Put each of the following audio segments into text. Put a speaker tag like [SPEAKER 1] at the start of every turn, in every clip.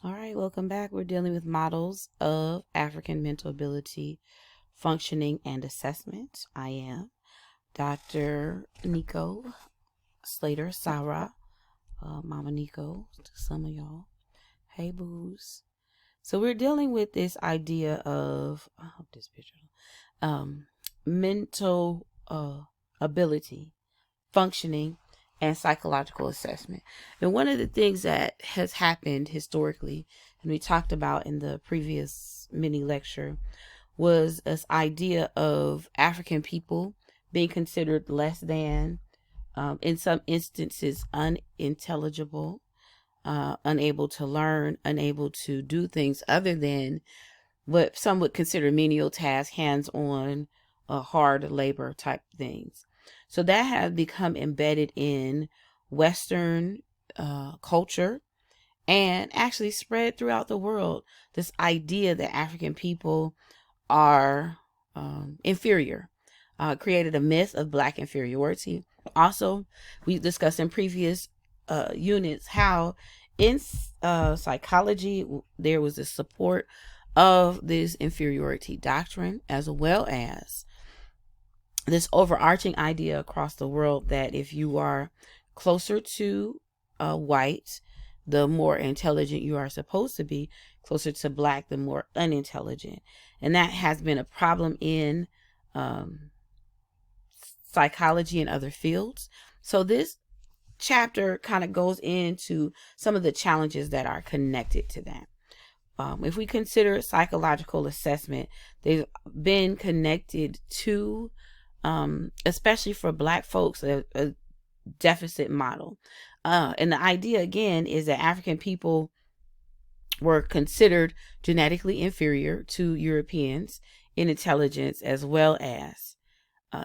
[SPEAKER 1] All right, welcome back. We're dealing with models of African mental ability, functioning, and assessment. I am Dr. Nico Slater Sarah, Mama Nico to some of y'all. Hey, boos. So we're dealing with this idea of, I hope this picture, mental ability, functioning, and psychological assessment. And one of the things that has happened historically, and we talked about in the previous mini lecture, was this idea of African people being considered less than, in some instances, unintelligible, unable to learn, unable to do things other than what some would consider menial tasks, hands-on, hard labor type things. So that has become embedded in Western culture and actually spread throughout the world. This idea that African people are inferior, created a myth of Black inferiority. Also, we discussed in previous units how in psychology there was a support of this inferiority doctrine, as well as this overarching idea across the world that if you are closer to white, the more intelligent you are supposed to be; closer to Black, the more unintelligent. And that has been a problem in psychology and other fields. So this chapter kind of goes into some of the challenges that are connected to that. If we consider psychological assessment, they've been connected to, especially for Black folks, a deficit model. And the idea, again, is that African people were considered genetically inferior to Europeans in intelligence as well as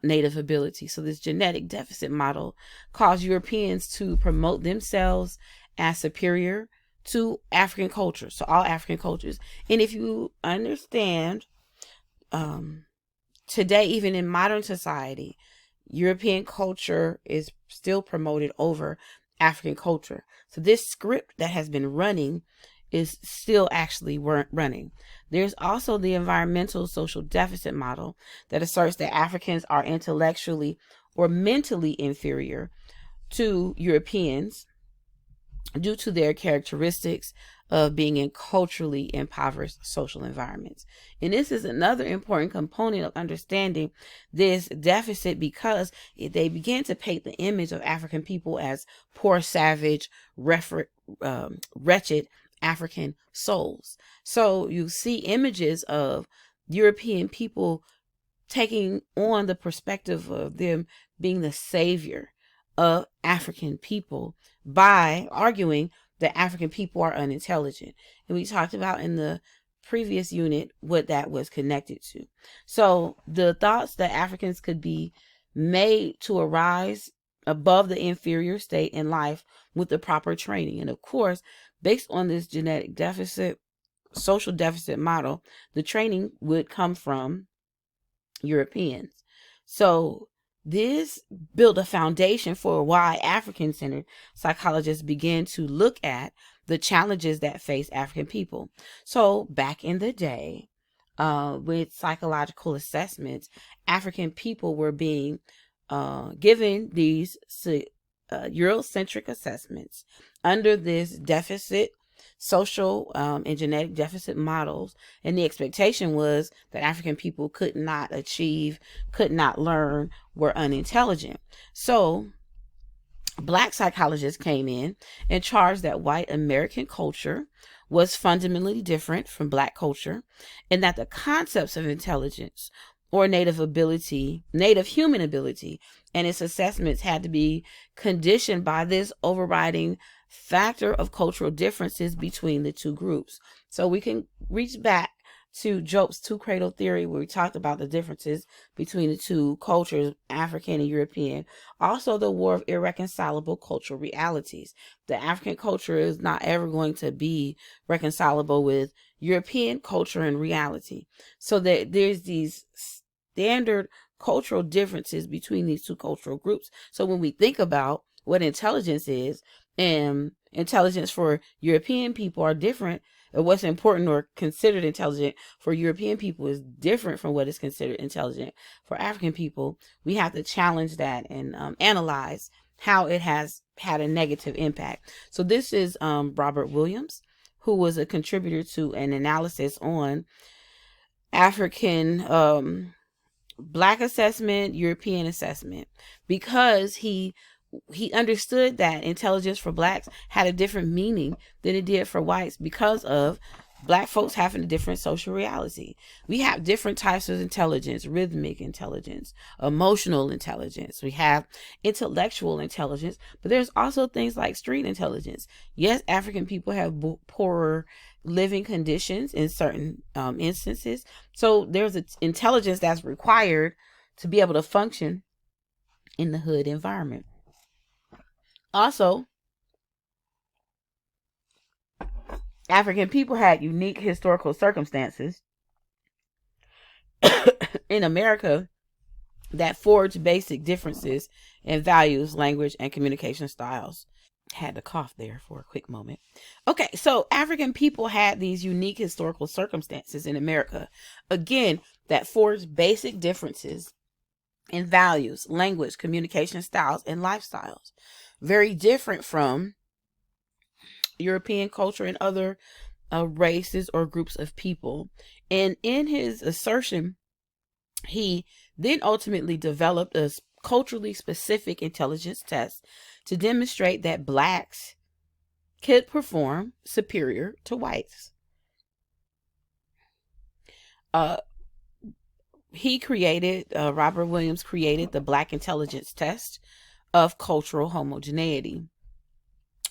[SPEAKER 1] native ability. So this genetic deficit model caused Europeans to promote themselves as superior to African cultures, so all African cultures. And if you understand, today, even in modern society, European culture is still promoted over African culture. So this script that has been running is still actually running. There's also the environmental social deficit model that asserts that Africans are intellectually or mentally inferior to Europeans due to their characteristics of being in culturally impoverished social environments. And this is another important component of understanding this deficit, because they begin to paint the image of African people as poor, savage, wretched African souls. So you see images of European people taking on the perspective of them being the savior of African people by arguing that African people are unintelligent. And we talked about in the previous unit what that was connected to. So the thoughts that Africans could be made to arise above the inferior state in life with the proper training. And of course, based on this genetic deficit, social deficit model, the training would come from Europeans. So this built a foundation for why African-centered psychologists began to look at the challenges that face African people. So back in the day, with psychological assessments, African people were being given these Eurocentric assessments under this deficit social and genetic deficit models, and the expectation was that African people could not achieve, could not learn, were unintelligent. So Black psychologists came in and charged that white American culture was fundamentally different from Black culture, and that the concepts of intelligence or native human ability, and its assessments had to be conditioned by this overriding factor of cultural differences between the two groups. So we can reach back to Job's two cradle theory, where we talked about the differences between the two cultures, African and European. Also, the war of irreconcilable cultural realities. The African culture is not ever going to be reconcilable with European culture and reality. So that there's these standard cultural differences between these two cultural groups. So when we think about what intelligence is, And intelligence for European people are different. What's important or considered intelligent for European people is different from what is considered intelligent for African people. We have to challenge that and analyze how it has had a negative impact. So this is Robert Williams, who was a contributor to an analysis on African Black assessment, European assessment, because he understood that intelligence for Blacks had a different meaning than it did for whites because of Black folks having a different social reality. We have different types of intelligence: rhythmic intelligence, emotional intelligence. We have intellectual intelligence, but there's also things like street intelligence. Yes, African people have poorer living conditions in certain instances. So there's an intelligence that's required to be able to function in the hood environment. Also, African people had unique historical circumstances in America that forged basic differences in values, language, and communication styles. Had to cough there for a quick moment. Okay, so African people had these unique historical circumstances in America, again, that forged basic differences in values, language, communication styles, and lifestyles. Very different from European culture and other races or groups of people. And in his assertion, he then ultimately developed a culturally specific intelligence test to demonstrate that Blacks could perform superior to whites. Robert Williams created the Black intelligence test of cultural homogeneity.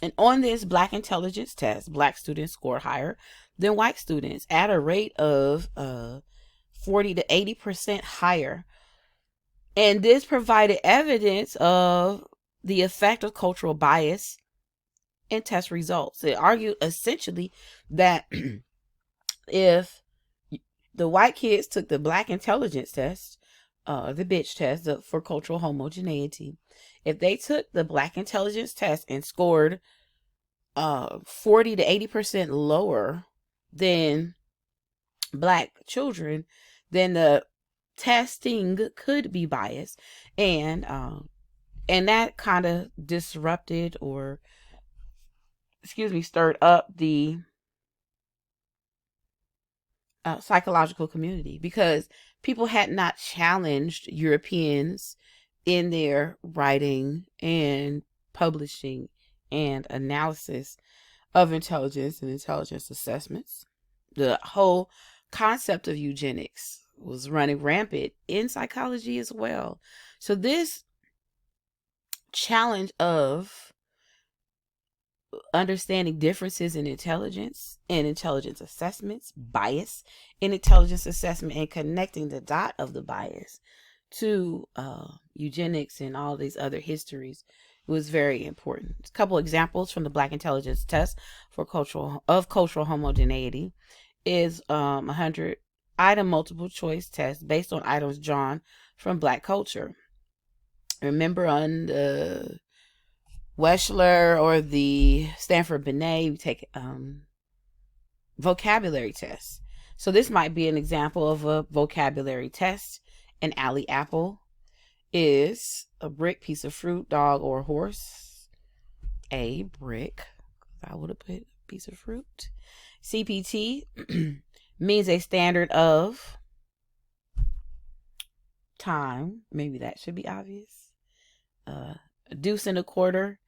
[SPEAKER 1] And on this Black intelligence test, Black students scored higher than white students at a rate of 40 to 80% higher. And this provided evidence of the effect of cultural bias in test results. It argued essentially that if the white kids took the Black intelligence test, the bitch test for cultural homogeneity, if they took the Black intelligence test and scored 40 to 80% lower than Black children, then the testing could be biased, and that kind of disrupted or stirred up the psychological community, because people had not challenged Europeans in their writing and publishing and analysis of intelligence and intelligence assessments. The whole concept of eugenics was running rampant in psychology as well. So this challenge of understanding differences in intelligence and intelligence assessments, bias in intelligence assessment, and connecting the dot of the bias to eugenics and all these other histories was very important. A couple examples from the Black intelligence test for cultural homogeneity is 100 item multiple choice test based on items drawn from Black culture. Remember, on the Wechsler or the Stanford Binet, you take vocabulary tests. So this might be an example of a vocabulary test. An alley apple is a brick, piece of fruit, dog, or horse. A brick. I would have put piece of fruit. CPT means a standard of time. Maybe that should be obvious. A deuce and a quarter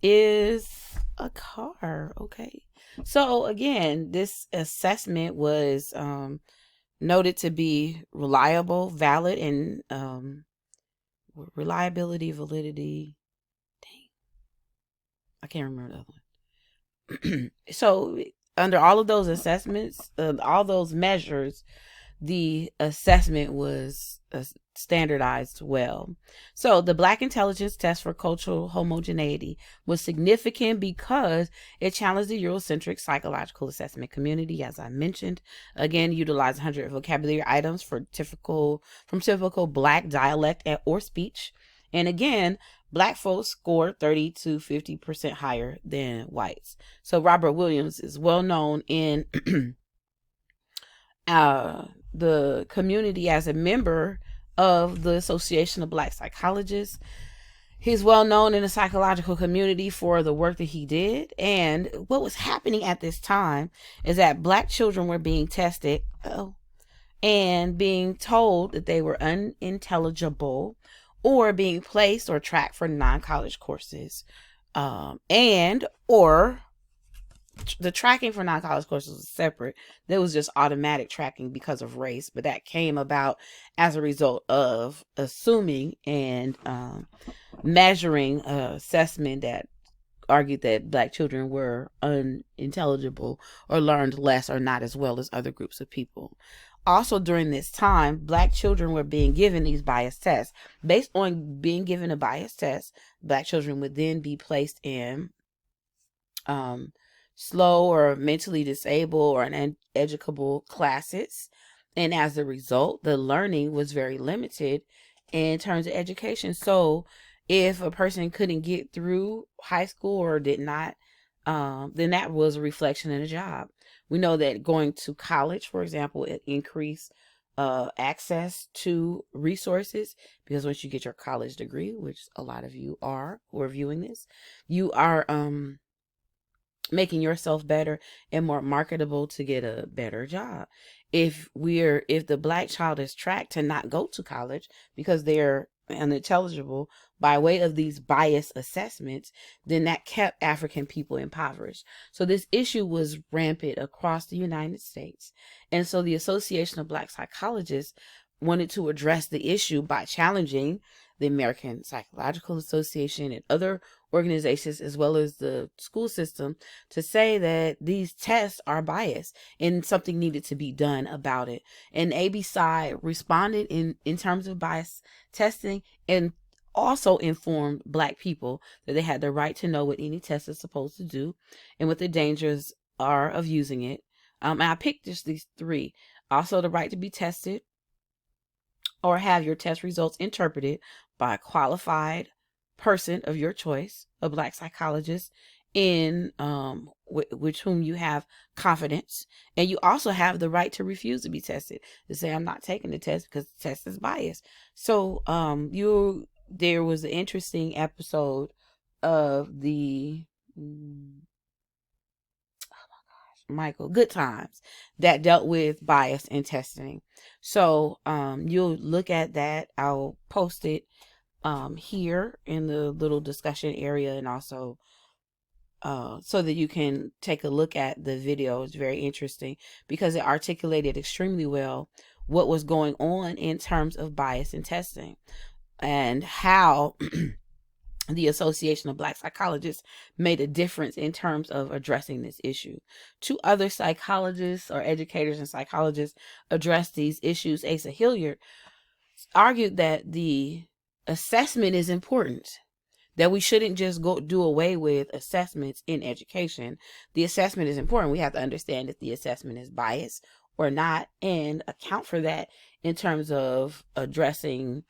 [SPEAKER 1] is a car. Okay. So again, this assessment was noted to be reliable, valid, and reliability, validity. Dang. I can't remember the other one. So under all of those assessments, all those measures, the assessment was standardized well. So the Black intelligence test for cultural homogeneity was significant because it challenged the Eurocentric psychological assessment community, as I mentioned. Again, utilized 100 vocabulary items from typical Black dialect or speech. And again, Black folks scored 30 to 50% higher than whites. So Robert Williams is well known in the community as a member of the Association of Black Psychologists. He's well known in the psychological community for the work that he did. And what was happening at this time is that Black children were being tested and being told that they were unintelligible or being placed or tracked for non-college courses. And or the tracking for non-college courses was separate. There was just automatic tracking because of race, but that came about as a result of assuming and measuring assessment that argued that Black children were unintelligible or learned less or not as well as other groups of people. Also, during this time, Black children were being given these biased tests. Based on being given a biased test, Black children would then be placed in slow or mentally disabled or uneducable classes. And as a result, the learning was very limited in terms of education. So if a person couldn't get through high school or did not, then that was a reflection in a job. We know that going to college, for example, it increased access to resources, because once you get your college degree, which a lot of you are who are viewing this, you are making yourself better and more marketable to get a better job. If the Black child is tracked to not go to college because they're unintelligible by way of these biased assessments, then that kept African people impoverished. So this issue was rampant across the United States. And so the Association of Black Psychologists wanted to address the issue by challenging the American Psychological Association and other organizations, as well as the school system, to say that these tests are biased and something needed to be done about it. And ABPSI responded in terms of bias testing, and also informed Black people that they had the right to know what any test is supposed to do and what the dangers are of using it. And I picked just these three. Also, the right to be tested or have your test results interpreted by a qualified person of your choice, a Black psychologist in with whom you have confidence. And you also have the right to refuse to be tested, to say, I'm not taking the test because the test is biased. So there was an interesting episode of the Michael Good Times that dealt with bias in testing. So you'll look at that. I'll post it here in the little discussion area, and also so that you can take a look at the video. It's very interesting because it articulated extremely well what was going on in terms of bias in testing and how the Association of Black Psychologists made a difference in terms of addressing this issue. Two other psychologists or educators and psychologists addressed these issues. Asa Hilliard argued that the assessment is important, that we shouldn't just go do away with assessments in education. The assessment is important. We have to understand if the assessment is biased or not, and account for that in terms of addressing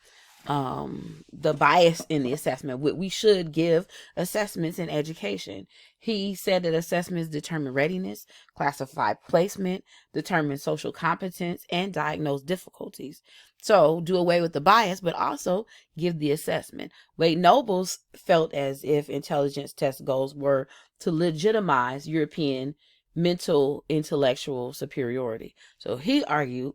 [SPEAKER 1] the bias in the assessment. We should give assessments in education. He said that assessments determine readiness, classify placement, determine social competence, and diagnose difficulties. So do away with the bias, but also give the assessment. Wade Nobles felt as if intelligence test goals were to legitimize European mental intellectual superiority. So he argued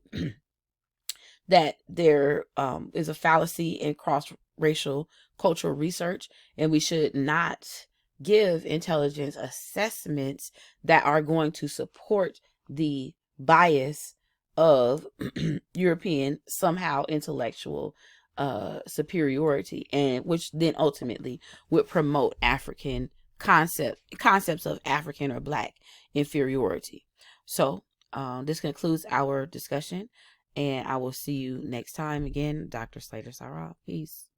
[SPEAKER 1] that there is a fallacy in cross-racial cultural research, and we should not give intelligence assessments that are going to support the bias of European somehow intellectual superiority, and which then ultimately would promote African concepts of African or Black inferiority. So this concludes our discussion, and I will see you next time. Again, Dr. Slater Sarah. Peace.